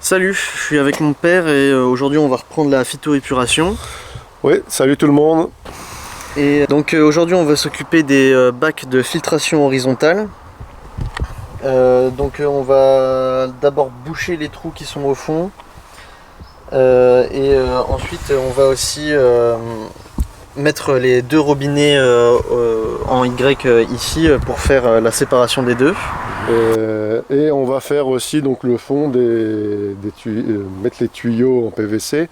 Salut, je suis avec mon père et aujourd'hui on va reprendre la phytoépuration. Oui, salut tout le monde. Et donc aujourd'hui on va s'occuper des bacs de filtration horizontale. On va d'abord boucher les trous qui sont au fond. Ensuite on va aussi mettre les deux robinets en Y ici pour faire la séparation des deux. Et on va faire aussi donc le fond mettre les tuyaux en PVC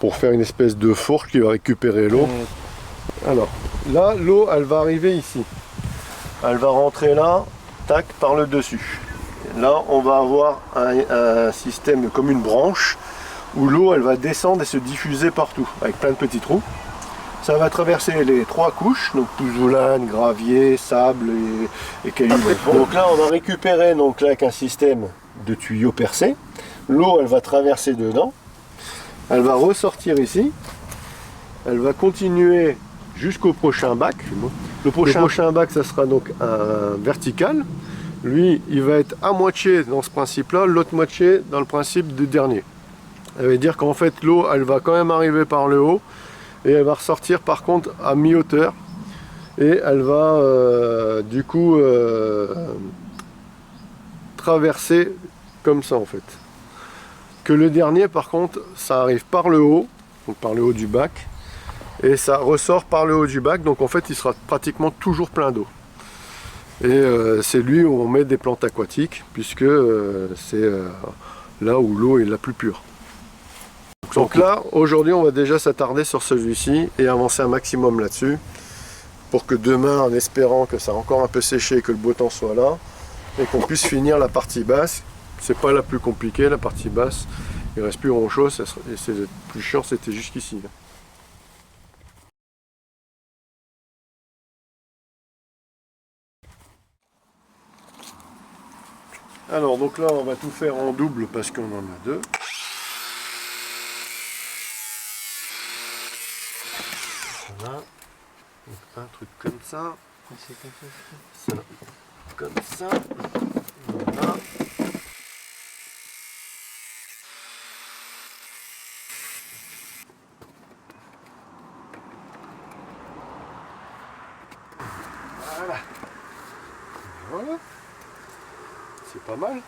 pour faire une espèce de fourche qui va récupérer l'eau. Alors là, l'eau elle va arriver ici. Elle va rentrer là, tac, par le dessus. Là on va avoir un système comme une branche où l'eau elle va descendre et se diffuser partout avec plein de petits trous. Ça va traverser les trois couches, donc pouzzolane, gravier, sable et cailloux. Donc là on va récupérer donc là, avec un système de tuyaux percés. L'eau elle va traverser dedans, elle va ressortir ici, elle va continuer jusqu'au prochain bac. Le prochain bac ça sera donc un vertical. Lui il va être à moitié dans ce principe là, l'autre moitié dans le principe du dernier. Ça veut dire qu'en fait l'eau elle va quand même arriver par le haut. Et elle va ressortir par contre à mi-hauteur et elle va du coup traverser comme ça en fait. Que le dernier par contre ça arrive par le haut, donc par le haut du bac, et ça ressort par le haut du bac, donc en fait il sera pratiquement toujours plein d'eau. Et c'est lui où on met des plantes aquatiques puisque c'est là où l'eau est la plus pure. Donc là, aujourd'hui, on va déjà s'attarder sur celui-ci et avancer un maximum là-dessus pour que demain, en espérant que ça a encore un peu séché et que le beau temps soit là, et qu'on puisse finir la partie basse. C'est pas la plus compliquée, la partie basse. Il reste plus grand-chose et c'est le plus chiant, c'était jusqu'ici. Alors, donc là, on va tout faire en double parce qu'on en a deux. Voilà, donc un truc comme ça, ça comme ça, voilà. Voilà, voilà, c'est pas mal.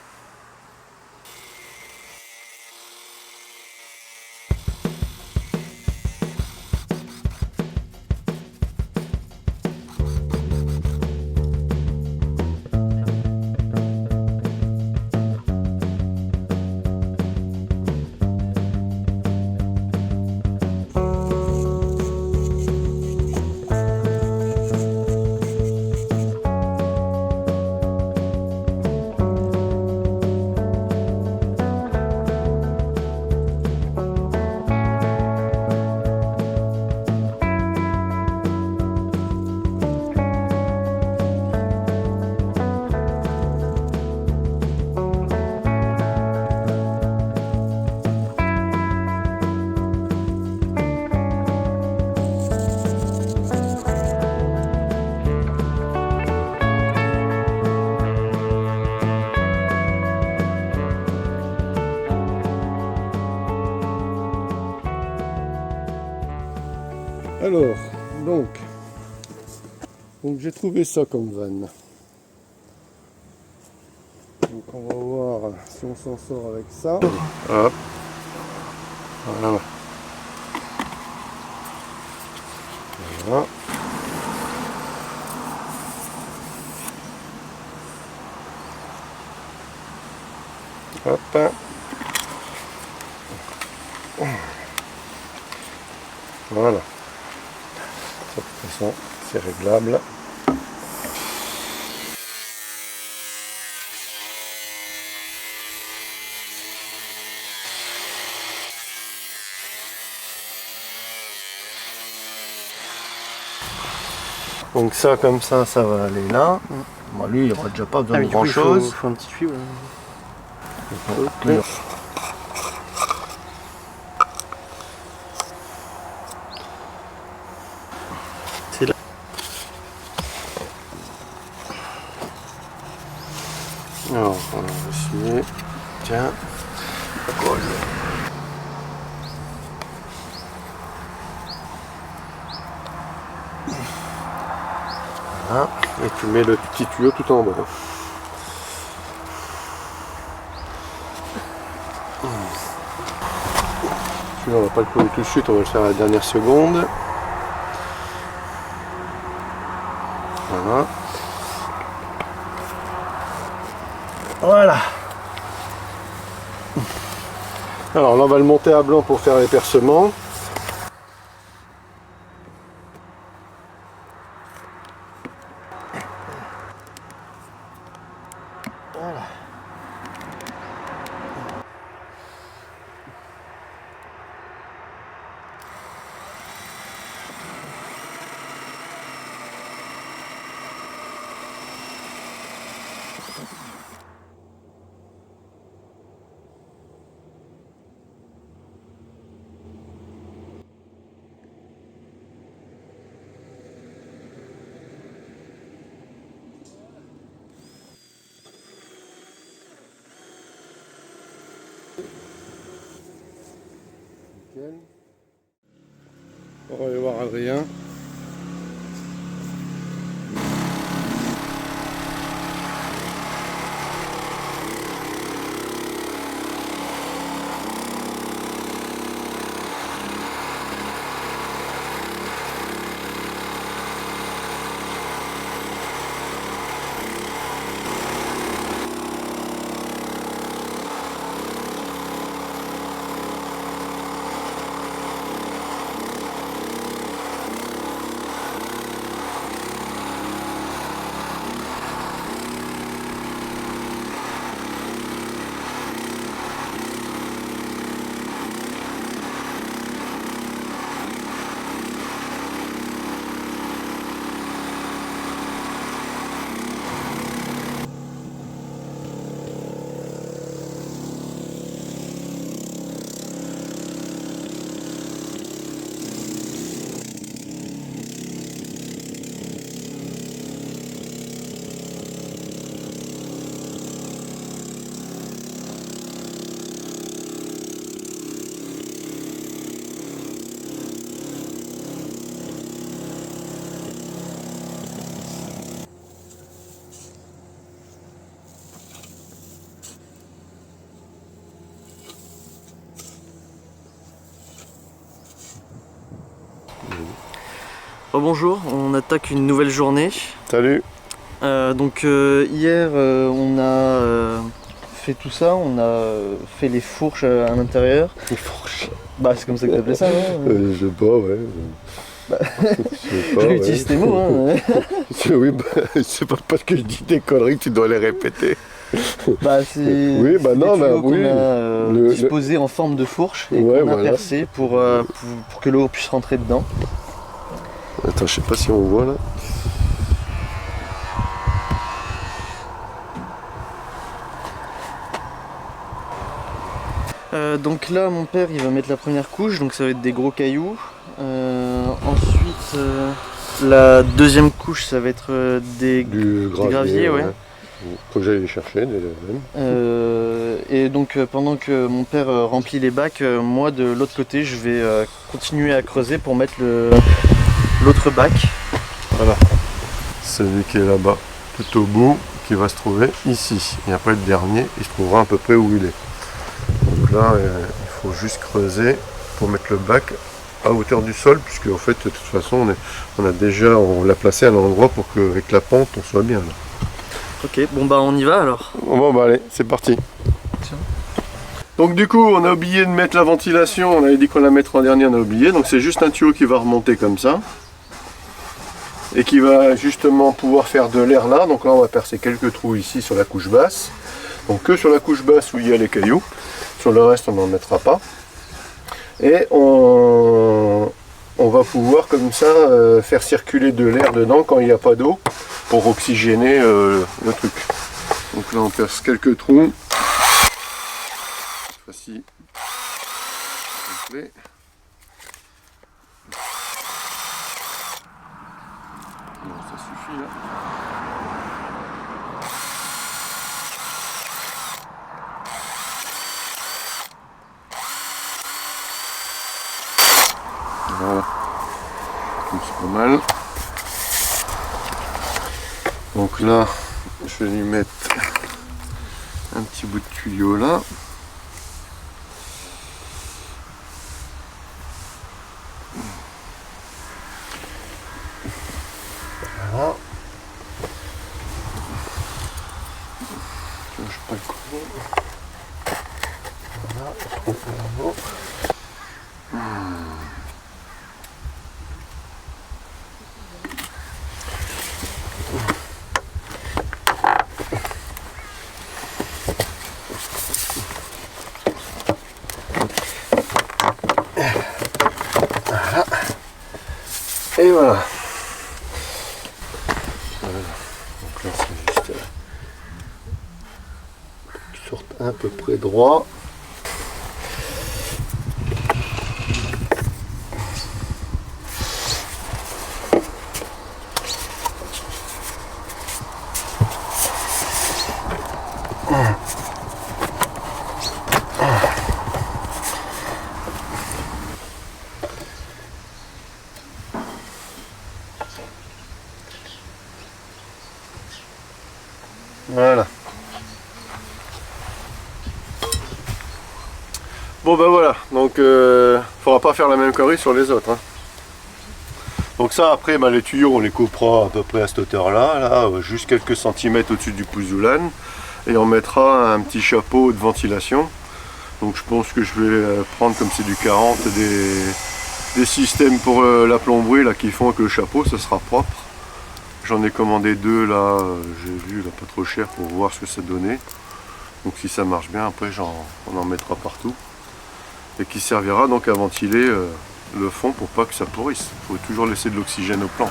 Alors, donc j'ai trouvé ça comme vanne. Donc on va voir si on s'en sort avec ça. Hop. Voilà. Voilà. Hop. Voilà. De toute façon, c'est réglable. Donc ça, comme ça va aller là. Bon, lui, il n'y aura déjà pas besoin de grand chose. Il faut un petit tuyau. Okay. C'est là. Alors, on va essayer. Tiens. Voilà. Et tu mets le petit tuyau tout en bas. Celui-là, on va pas le coller tout de suite, on va le faire à la dernière seconde. Voilà. Voilà. Alors là, on va le monter à blanc pour faire les percements. Voilà. On va aller voir Adrien. Bonjour, on attaque une nouvelle journée. Salut. Hier on a fait tout ça, on a fait les fourches à l'intérieur. Les fourches. Bah c'est comme ça que t'appelais ça, non? Je sais pas, ouais. Bah, Je je utilise tes mots, hein. Oui, bah, c'est pas parce que je dis des conneries que tu dois les répéter. Bah c'est oui, bah non, bah, qu'on oui. a disposé en forme de fourche et ouais, qu'on a voilà. percé pour que l'eau puisse rentrer dedans. Attends, je sais pas si on voit là. Donc là mon père il va mettre la première couche, donc ça va être des gros cailloux. Ensuite la deuxième couche ça va être du gravier, ouais. Faut que j'aille les chercher déjà même. Et donc pendant que mon père remplit les bacs, moi de l'autre côté je vais continuer à creuser pour mettre l'autre bac. Voilà. Celui qui est là-bas, tout au bout, qui va se trouver ici. Et après le dernier, il se trouvera à peu près où il est. Donc là, il faut juste creuser pour mettre le bac à hauteur du sol, puisque en fait, de toute façon, on l'a placé à l'endroit pour qu'avec la pente, on soit bien là. Ok, bon bah on y va alors. Bon bah allez, c'est parti. Tiens. Donc du coup, on a oublié de mettre la ventilation, on avait dit qu'on la mettrait en dernier, on a oublié. Donc c'est juste un tuyau qui va remonter comme ça. Et qui va justement pouvoir faire de l'air là. Donc là, on va percer quelques trous ici sur la couche basse. Donc que sur la couche basse où il y a les cailloux. Sur le reste, on n'en mettra pas. Et on va pouvoir comme ça faire circuler de l'air dedans quand il n'y a pas d'eau pour oxygéner le truc. Donc là, on perce quelques trous. Cette fois-ci, complet. Bon, ça suffit là. Voilà. C'est pas mal. Donc là, je vais lui mettre un petit bout de tuyau là. Voilà. Je pas le coup. Voilà, on fait là-haut. Et voilà. Donc là c'est juste qu'il sorte à peu près droit. Voilà. Bon ben voilà, donc faudra pas faire la même connerie sur les autres. Hein. Donc ça après les tuyaux on les coupera à peu près à cette hauteur là, juste quelques centimètres au-dessus du pouzoulane. Et on mettra un petit chapeau de ventilation. Donc je pense que je vais prendre, comme c'est du 40, des systèmes pour la plomberie là, qui font que le chapeau ça sera propre. J'en ai commandé 2 là, j'ai vu là, pas trop cher pour voir ce que ça donnait. Donc si ça marche bien, après on en mettra partout. Et qui servira donc à ventiler le fond pour pas que ça pourrisse. Il faut toujours laisser de l'oxygène aux plantes.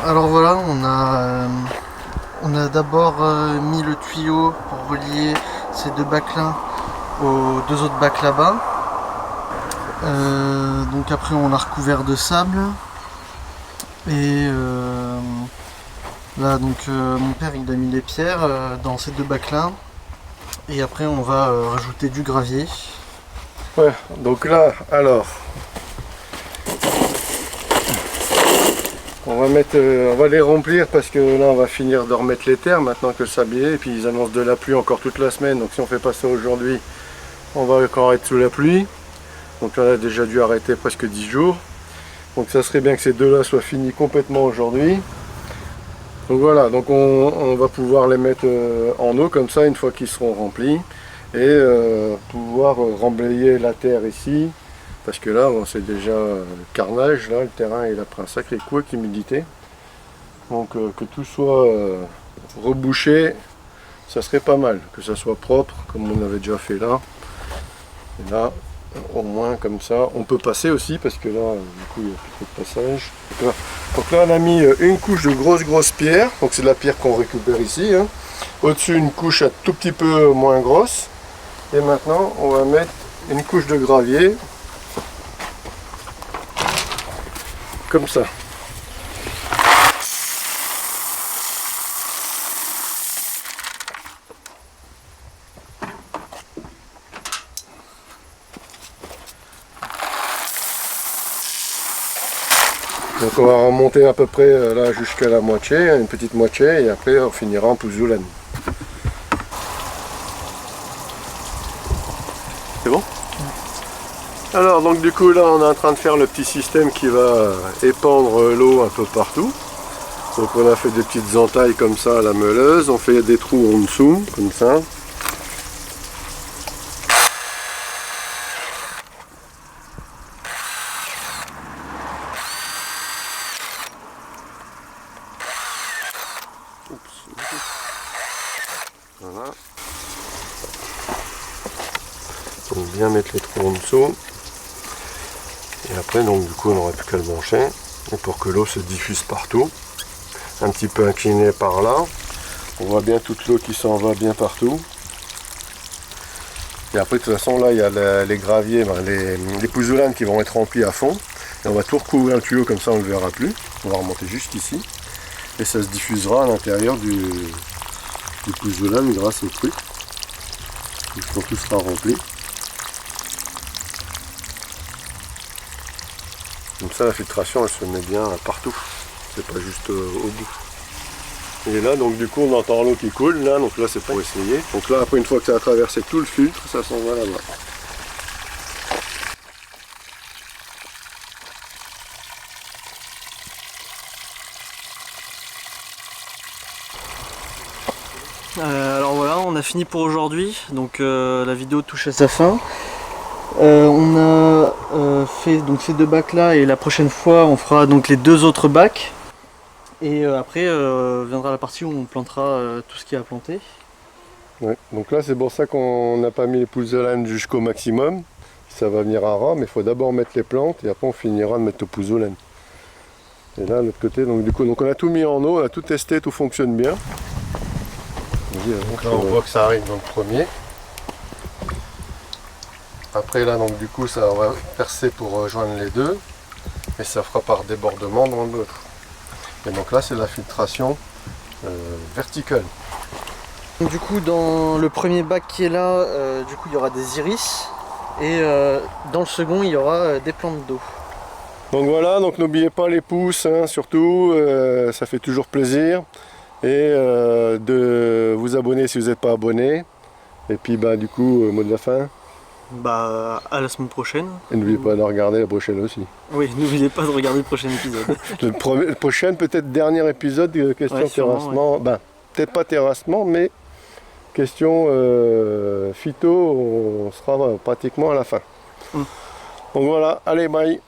Alors voilà, on a d'abord mis le tuyau pour relier ces deux bacs là aux deux autres bacs là-bas. Donc après on l'a recouvert de sable. Et là donc mon père il a mis les pierres dans ces deux bacs là. Et après on va rajouter du gravier. Ouais, donc là, alors, on va les remplir parce que là on va finir de remettre les terres maintenant que le sablier, et puis ils annoncent de la pluie encore toute la semaine, donc si on fait pas ça aujourd'hui, on va encore être sous la pluie. Donc là on a déjà dû arrêter presque 10 jours. Donc ça serait bien que ces deux là soient finis complètement aujourd'hui. Donc voilà, donc on va pouvoir les mettre en eau comme ça une fois qu'ils seront remplis. Et pouvoir remblayer la terre ici, parce que là bon, c'est déjà carnage, là le terrain il a pris un sacré coup avec l'humidité, donc que tout soit rebouché, ça serait pas mal, que ça soit propre comme on avait déjà fait là, et là au moins comme ça on peut passer aussi, parce que là du coup il n'y a plus trop de passage. Donc là on a mis une couche de grosse pierre, donc c'est de la pierre qu'on récupère ici, hein. Au-dessus une couche un tout petit peu moins grosse. Et maintenant, on va mettre une couche de gravier, comme ça. Donc on va remonter à peu près là jusqu'à la moitié, une petite moitié, et après on finira en pouzoulane. C'est bon? Alors donc du coup là on est en train de faire le petit système qui va épandre l'eau un peu partout. Donc on a fait des petites entailles comme ça à la meuleuse, on fait des trous en dessous comme ça. Voilà. Donc bien mettre les trous en dessous. Et après donc du coup on n'aurait plus qu'à le brancher. Et pour que l'eau se diffuse partout. Un petit peu incliné par là. On voit bien toute l'eau qui s'en va bien partout. Et après de toute façon là il y a les graviers, les pouzoulanes qui vont être remplis à fond. Et on va tout recouvrir le tuyau comme ça on ne le verra plus. On va remonter jusqu'ici. Et ça se diffusera à l'intérieur du pouzoulane grâce au truc. Quand tout sera rempli. Comme ça la filtration elle se met bien partout. C'est pas juste au bout. Et là donc du coup on entend l'eau qui coule là, donc là c'est pour essayer. Donc là après une fois que ça a traversé tout le filtre, ça s'en va là-bas. Alors voilà, on a fini pour aujourd'hui, donc la vidéo touche à sa fin. On a fait donc ces deux bacs là, et la prochaine fois on fera donc les deux autres bacs. Et après viendra la partie où on plantera tout ce qu'il y a à planter. Ouais, donc là c'est pour ça qu'on n'a pas mis les pouzoulanes jusqu'au maximum. Ça va venir à ras, mais il faut d'abord mettre les plantes et après on finira de mettre au pouzoulane. Et là de l'autre côté, donc du coup on a tout mis en eau, on a tout testé, tout fonctionne bien. Donc là on voit que ça arrive dans le premier. Après là donc du coup ça va percer pour rejoindre les deux. Et ça fera par débordement dans l'autre. Et donc là c'est la filtration verticale. Du coup dans le premier bac qui est là, du coup il y aura des iris. Et dans le second il y aura des plantes d'eau. Donc voilà, donc n'oubliez pas les pouces, hein, surtout, ça fait toujours plaisir. Et de vous abonner si vous n'êtes pas abonné. Et puis bah du coup, mot de la fin. Bah à la semaine prochaine. Et n'oubliez pas de regarder la prochaine aussi. Oui, n'oubliez pas de regarder le prochain épisode. Le prochain, peut-être dernier épisode de question terrassement. Ouais. Ben, peut-être pas terrassement, mais question phyto, on sera pratiquement à la fin. Donc voilà, allez, bye.